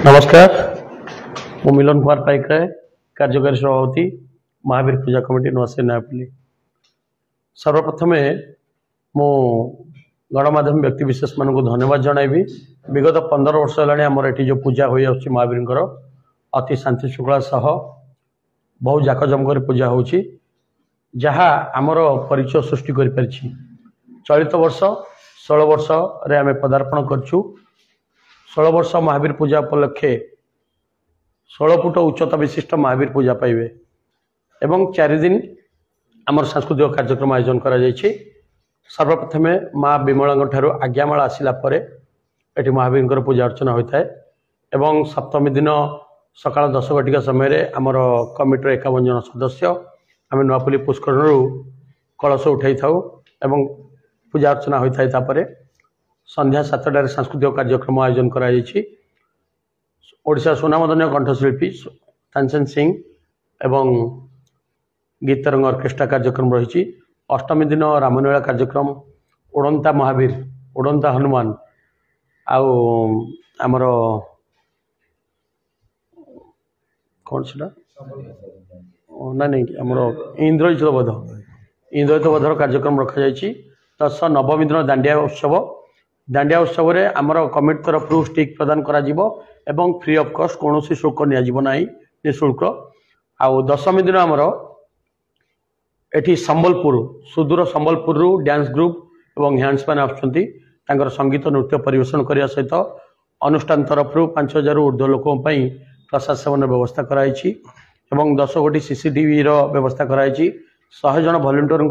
नमस्कार, मु मिलन कुमार पाइकराय, कार्यकारी सभापति महावीर पूजा कमिटी नुआसाही नयापल्ली। सर्वप्रथम मु गणमाध्यम व्यक्ति विशेष मान को धन्यवाद जनइबी। विगत 15 वर्ष है ये जो पूजा हो महावीर अति शांति श्रृंखला सह बहु जाकजमक पूजा हो जहा आमर परिचय सृष्टि कर चलित वर्ष 16 वर्ष रे आमे पदार्पण करछु। 16 वर्ष महावीर पूजा उपलक्षे 16 फुट उच्चता विशिष्ट महावीर पूजा पाइबे एवं 4 दिन आमर सांस्कृतिक कार्यक्रम आयोजन करा जायछि। सर्वप्रथमे माँ विमला ठारू आज्ञामाला आसिला परे एठी महावीर पूजा अर्चना होता है एवं सप्तमी दिन सकाळ 10 घटिका समय आमर कमिटर 51 जन सदस्य आम नुआपल्ली पुष्कर कलश उठाई थाउ एवं पूजा अर्चना होता है। तापर संध्या 7टार सांस्कृतिक कार्यक्रम आयोजन करा जायछि। ओडिशा सुनामधन्य कंठशिल्पी तानसेन सिंह एवं गीतरंग ऑर्केस्ट्रा कार्यक्रम रही। अष्टमी दिन रामलीला कार्यक्रम उड़ंता महावीर उड़ंता हनुमान आउ आमर कौन से ना नहीं आमर इंद्रजित बधर कार्यक्रम रखा जायछि। तस नवमी दिन दांडिया उत्सव रे आमर कमिटी तरफ स्टिक प्रदान करा जिवो एवं फ्री ऑफ कॉस्ट कौन शुल्क नियाजिबो नाही निःशुल्क। आउ दशमी दिन आमर एठी संबलपुर सुदूर संबलपुर डांस ग्रुप एवं ह्यांड्समैन आछंती तांकर संगीत नृत्य परिवेशन करिया सहित अनुष्ठान तरफ 5000 ऊर्ध्व लोकों पई प्रसाद सेवन व्यवस्था कराई एवं 10 गोटी सीसीटीवी रो व्यवस्था कराई 100 जन वॉलंटियर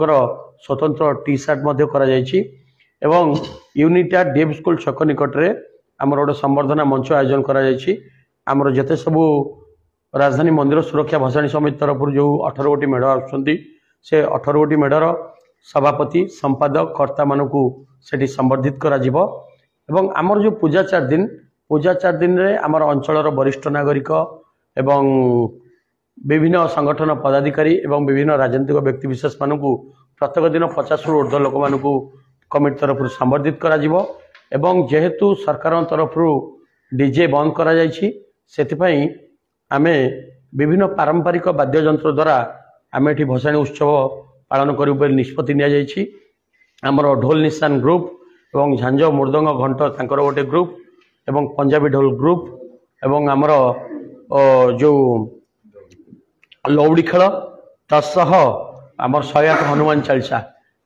स्वतंत्र टी शर्ट मध्य करा जायछि एवं यूनिटा डेव स्कूल छक निकट रे आमर गोटे संवर्धना मंच आयोजन करा जायछि। आमर जते सबु राजधानी मंदिर सुरक्षा भसाणी समिति तरफ जो 18 गोटी मेढ़ आछंती से 18 गोटी मेढ़र सभापति संपादक कर्ता मानकू सेठी संवर्धित करा जिवो एवं आमर जो पूजा 4 दिन रे आमर अंचलर वरिष्ठ नागरिक एवं विभिन्न संगठन पदाधिकारी एवं विभिन्न राजनीतिक व्यक्ति विशेष मानकू प्रत्येक दिन 50 रु ऊर्ध्व लोक मानकू कमिटी तरफ संवर्धित करा जिवो एवं जेहेतु सरकार तरफ डीजे बंद करा जायछि सेतिपई आमे विभिन्न पारंपरिक वाद्य यंत्र द्वारा आमे एठी भसाणी उत्सव पालन करू बोली निष्पत्ति निया जायछि। आमर ढोल निशान ग्रुप एवं झांझ मृदंग घंट तांकर गोटे ग्रुप एवं पंजाबी ढोल ग्रुप एवं आमर जो लौड़ी खेल तत्सह आमर 108 हनुमान चालीसा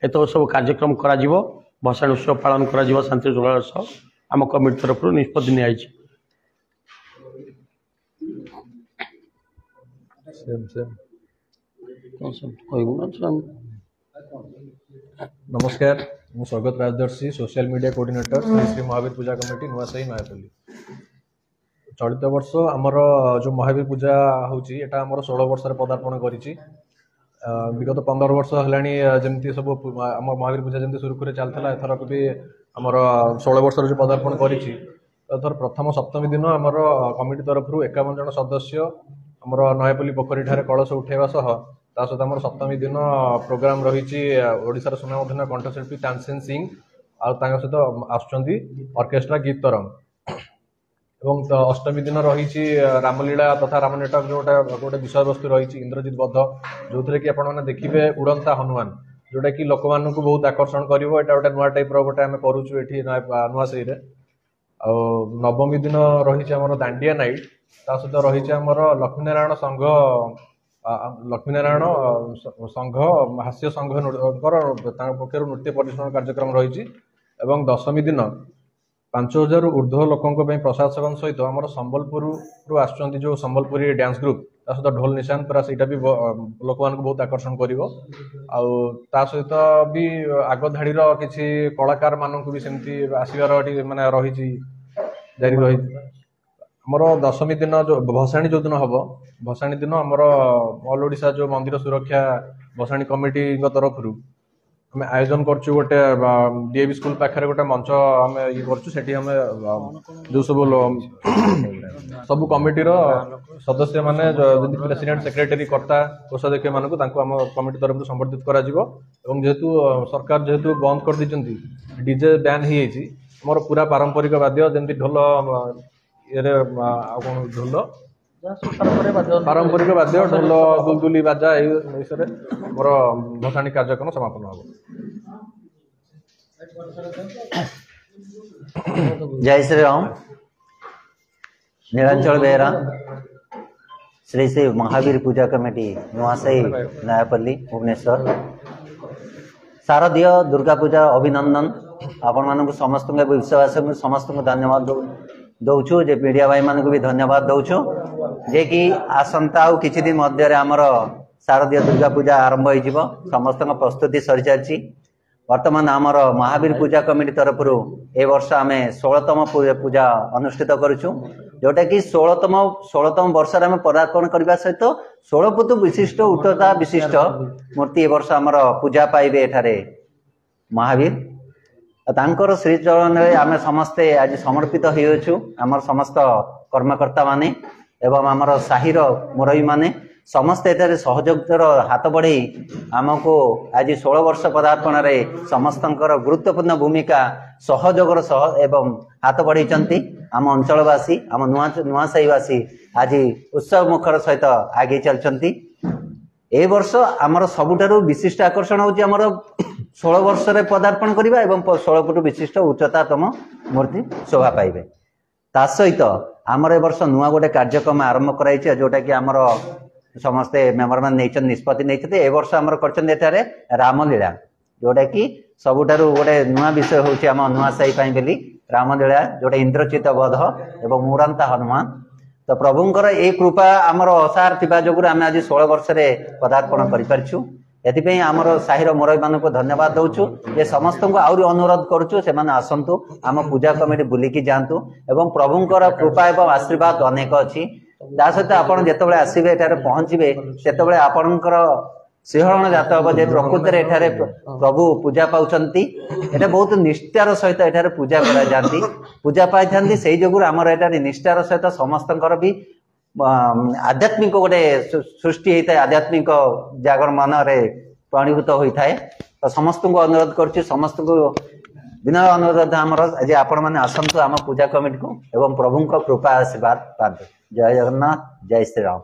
एत सब कार्यक्रम करा जिवो भसाणी उत्सव पालन करा जिवो शांति श्रृंखला सह आम कमिटी तरफ निष्पत्ति निया जायछि। नमस्कार, मु स्वागत Rajdarshi social media coordinator Shri Mahavir Puja committee Nuasahi Nayapalli. चलित वर्ष आमर जो महावीर पूजा होची एटा आमर 16 वर्ष रे पदार्पण करिछि। विगत 15 वर्ष हलानी जेमती सब आम महावीर पूजा जेमती सुरखुरे चलथला एथर भी आमर 16 वर्ष रे जो पदार्पण करिछि। एथर प्रथम सप्तमी दिन आमर कमिटी तरफ 51 जन सदस्य आमर नयापल्ली पोखरी ठारे कलश उठेवा सह ता सहित आमर सप्तमी दिन प्रोग्राम रही ओडिशार सुनामधन्य कंठशिल्पी तानसेन सिंह आ सहित आसुचंदी ऑर्केस्ट्रा गीत तरंग एवं अष्टमी दिन रही रामलीला तथा राम नाटक जोटा गोटे विषय वस्तु रही इंद्रजित बध जो थे कि आपने देखिए उड़ंता हनुमान जोटा कि लोक मान बहुत आकर्षण कर गोटे नुआ टाइप गोटे आम करुचु नुआसाही रे। आ नवमी दिन रही आमर दांडिया नाइट ता सहित रही आमर लक्ष्मीनारायण संघ हास्य संघ पक्षर नृत्य परिवेषण कार्यक्रम रही एवं दशमी दिन 5000 ऊर्ध्व लोकों प्रसाद सेवन सहित आमर संबलपुर आसुचंती जो संबलपुरी डांस ग्रुप ता सहित ढोल निशान पूरा सेटा भी लोक मान बहुत आकर्षण करिवो। आ सहित भी आग धाड़ी किसी कलाकार मानक भी सेमती आसबार माने रही जारी रही। आमर दशमी दिन जो भसाणी जो दिन हम भसाणी दिन आमर ऑल ओडिशा जो मंदिर सुरक्षा भसाणी कमिटी तरफ आम आयोजन करछु गोटे डीएवी स्कूल पाखे गोटे मंच आम ये करछु सेठी आम जो सब कमिटी सदस्य माने प्रेसिडेंट सेक्रेटरी कर्ता कोषाध्यक्ष मानक आम कमिटी तरफ संबर्धित करा जिवो एवं जेहेतु सरकार जेहेतु बंद कर दीचंती डीजे बैन ही ଆମର ପୁରା ପାରମ୍ପରିକ ବାଦ୍ୟ ଯେମିତି ଢୋଲ ଇଏରେ ଆଉ କଣ ଢୋଲ ପାରମ୍ପରିକ ବାଦ୍ୟ ଢୋଲ ଦୁଲଦୁଲି ବାଜା ଏଇ ବିଷୟରେ ମୋର ଭସାଣି କାର୍ଯ୍ୟକ୍ରମ ସମାପନ ହବ। जय श्री राम। नीलांचल बेहरा श्री श्री महावीर पूजा कमिटी नुआसाई नयापल्ली भुवनेश्वर। शारदीय दुर्गा पूजा अभिनंदन आपण मानक समस्त विश्वास समस्त धन्यवाद दौचु जे मीडिया भाई मानक भी धन्यवाद दौचु जे कि आसंता आउ किछि दिन मध्य आमर शारदीय दुर्गा पूजा आरंभ हो समस्त प्रस्तुति सरी चलछि। वर्तमान आमर महावीर पूजा कमिटी तरफ ए वर्ष आम 16तम पूजा अनुष्ठित करुचु जोटा कि 16तम वर्ष आम पदार्पण करने सहित 16 फुट विशिष्ट उच्चता विशिष्ट मूर्ति ए वर्ष आमर पूजा पाइबे एठारे महावीर तांकर श्रीचरण आम समस्ते आज समर्पित होइछु। आमर समस्त कर्मकर्ता माने एवं आमर साहिर मुरई माने समस्त एटारे सहयोगर हाथ बढ़े आमको आज 16 वर्ष पदार्पण रे समस्तंकर गुरुत्वपूर्ण भूमिका सहयोगर सह एवं हाथ बढ़े आम अंचलवासी आम नुआसाईवासी आज उत्सव मुखर सहित आगे चलती। ए वर्ष आमर सबुठारु विशिष्ट आकर्षण होची आमर 16 वर्ष रे पदार्पण करिबा एवं 16 फुट विशिष्ट उच्चतातम मूर्ति शोभा पाइबे। ता सहित आमर ए वर्ष नुआ गोटे कार्यक्रम आरंभ कराइछि जोटा कि आमर समस्ते मेम्बर मान निष्पत्ति नहीं ए वर्ष आमर करछन्ते रामलीला जोटा कि सबुठारु गोटे नुआ विषय होची आम नुआसाई पाई बेली रामलीला जोटा इंद्रचित वध एवं मुरांता हनुमान। तो प्रभुंकर ए कृपा आमर असार थिबा जोगुर आम आज 16 वर्ष रे पदार्पण करि परछु। एथिपई आमर साहिर मुरई मानक धन्यवाद दउछु जे समस्त को आउरी अनुरोध करूछु से माने आसंतु आम पूजा कमिटी बुलिकी जांतु एवं प्रभुंकर कृपा एवं आशीर्वाद अनेक अछि। ता सहित आपण जेतेबेले आसीबे एठारे पहुंचीबे सेतेबेले आपणकर सिंहरण जात हम जे प्रकृति एठारे प्रभु पूजा पाउचंती एटा बहुत निष्ठार सहित एठारे पूजा करा जांती पूजा पाई थांती सेही जोगुर आमर एठारे निष्ठार सहित समस्तंकर भी आध्यात्मिक गोटे सृष्टि होता है आध्यात्मिक जागर मन रे प्रणीभूत होता है। तो समस्त को अनुरोध करुच्ची समस्त को विनय अनुरोध आमर आज आपण मैंने आसतु आम पूजा कमिटी को एवं प्रभु कृपा आशीर्वाद पाते। जय जगन्नाथ जय श्री राम।